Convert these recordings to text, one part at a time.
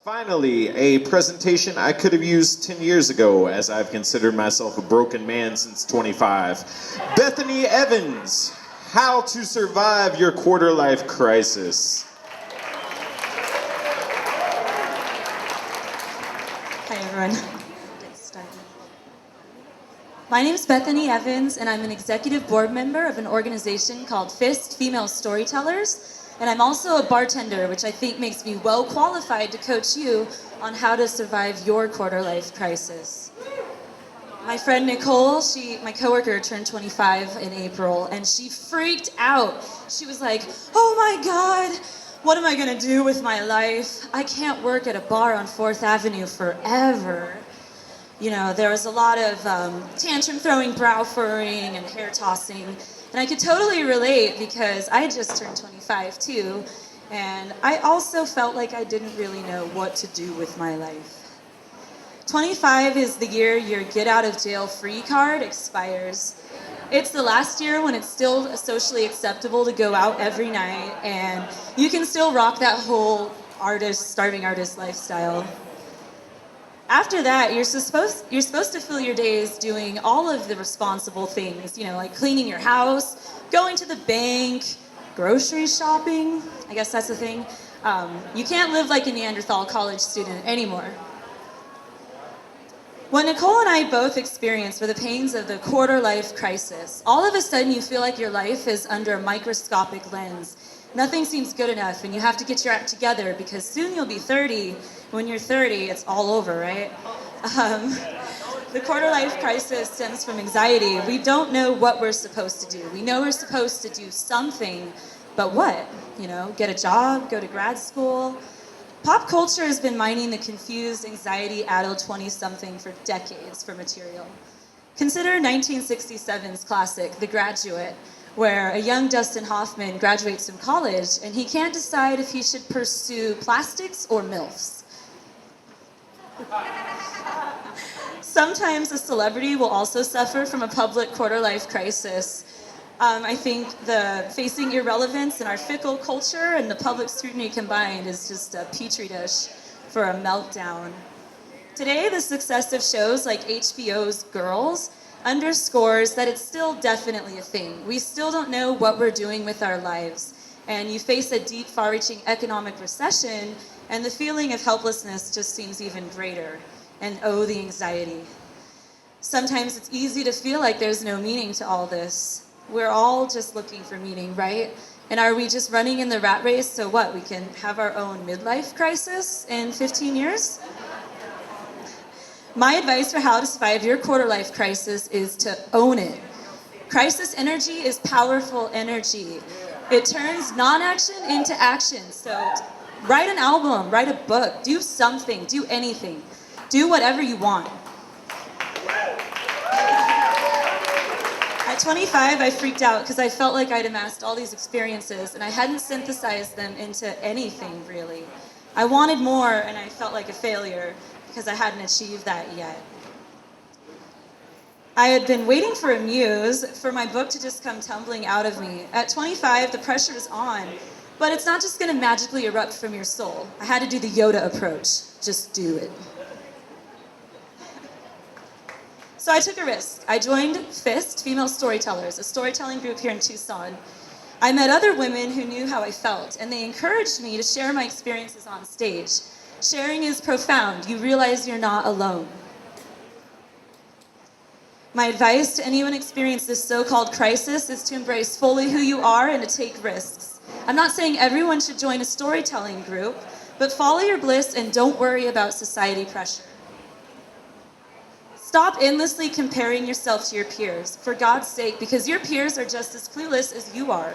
Finally, a presentation I could have used 10 years ago, as I've considered myself a broken man since 25. Bethany Evans, How to Survive Your Quarter Life Crisis. Hi, everyone. Get started. My name is Bethany Evans, and I'm an executive board member of an organization called FIST Female Storytellers. And I'm also a bartender, which I think makes me well qualified to coach you on how to survive your quarter life crisis. My friend Nicole, my coworker, turned 25 in April, and she freaked out. She was like, "Oh my God, what am I gonna do with my life? I can't work at a bar on 4th Avenue forever." You know, there was a lot of tantrum throwing, brow furrowing, and hair tossing. And I could totally relate because I had just turned 25 too, and I also felt like I didn't really know what to do with my life. 25 is the year your get out of jail free card expires. It's the last year when it's still socially acceptable to go out every night, and you can still rock that whole starving artist lifestyle. After that, you're supposed to fill your days doing all of the responsible things, like cleaning your house, going to the bank, grocery shopping. I guess that's the thing. You can't live like a Neanderthal college student anymore. What Nicole and I both experienced were the pains of the quarter life crisis. All of a sudden, you feel like your life is under a microscopic lens. Nothing seems good enough, and you have to get your act together because soon you'll be 30. When you're 30, it's all over, right? The quarter life crisis stems from anxiety. We don't know what we're supposed to do. We know we're supposed to do something, but what? Get a job, go to grad school. Pop culture has been mining the confused, anxiety-addled 20-something for decades for material. Consider 1967's classic, The Graduate, where a young Dustin Hoffman graduates from college and he can't decide if he should pursue plastics or MILFs. Sometimes a celebrity will also suffer from a public quarter-life crisis. I think the facing irrelevance in our fickle culture and the public scrutiny combined is just a petri dish for a meltdown. Today, the success of shows like HBO's Girls underscores that it's still definitely a thing. We still don't know what we're doing with our lives. And you face a deep, far-reaching economic recession, and the feeling of helplessness just seems even greater. And oh, the anxiety. Sometimes it's easy to feel like there's no meaning to all this. We're all just looking for meaning, right? And are we just running in the rat race so what? We can have our own midlife crisis in 15 years? My advice for how to survive your quarter life crisis is to own it. Crisis energy is powerful energy. It turns non-action into action. So write an album, write a book, do something, do anything. Do whatever you want. At 25, I freaked out because I felt like I'd amassed all these experiences and I hadn't synthesized them into anything, really. I wanted more and I felt like a failure because I hadn't achieved that yet. I had been waiting for a muse, for my book to just come tumbling out of me. At 25, the pressure is on, but it's not just going to magically erupt from your soul. I had to do the Yoda approach. Just do it. So I took a risk. I joined FIST, Female Storytellers, a storytelling group here in Tucson. I met other women who knew how I felt, and they encouraged me to share my experiences on stage. Sharing is profound. You realize you're not alone. My advice to anyone experiencing this so-called crisis is to embrace fully who you are and to take risks. I'm not saying everyone should join a storytelling group, but follow your bliss and don't worry about society pressure. Stop endlessly comparing yourself to your peers, for God's sake, because your peers are just as clueless as you are.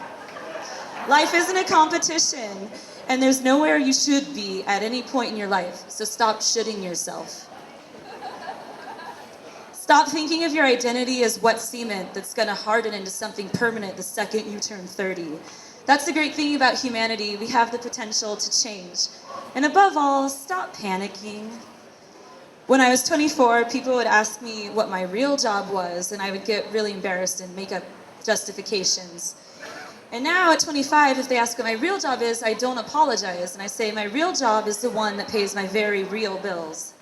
Life isn't a competition, and there's nowhere you should be at any point in your life, so stop shitting yourself. Stop thinking of your identity as wet cement that's going to harden into something permanent the second you turn 30. That's the great thing about humanity. We have the potential to change. And above all, stop panicking. When I was 24, people would ask me what my real job was, and I would get really embarrassed and make up justifications. And now at 25, if they ask what my real job is, I don't apologize. And I say my real job is the one that pays my very real bills.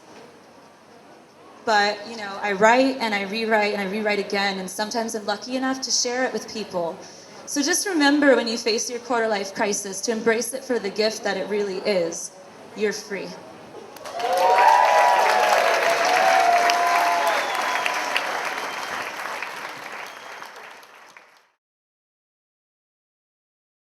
But, you know, I write and I rewrite and I rewrite again, and sometimes I'm lucky enough to share it with people. So just remember when you face your quarter life crisis to embrace it for the gift that it really is. You're free.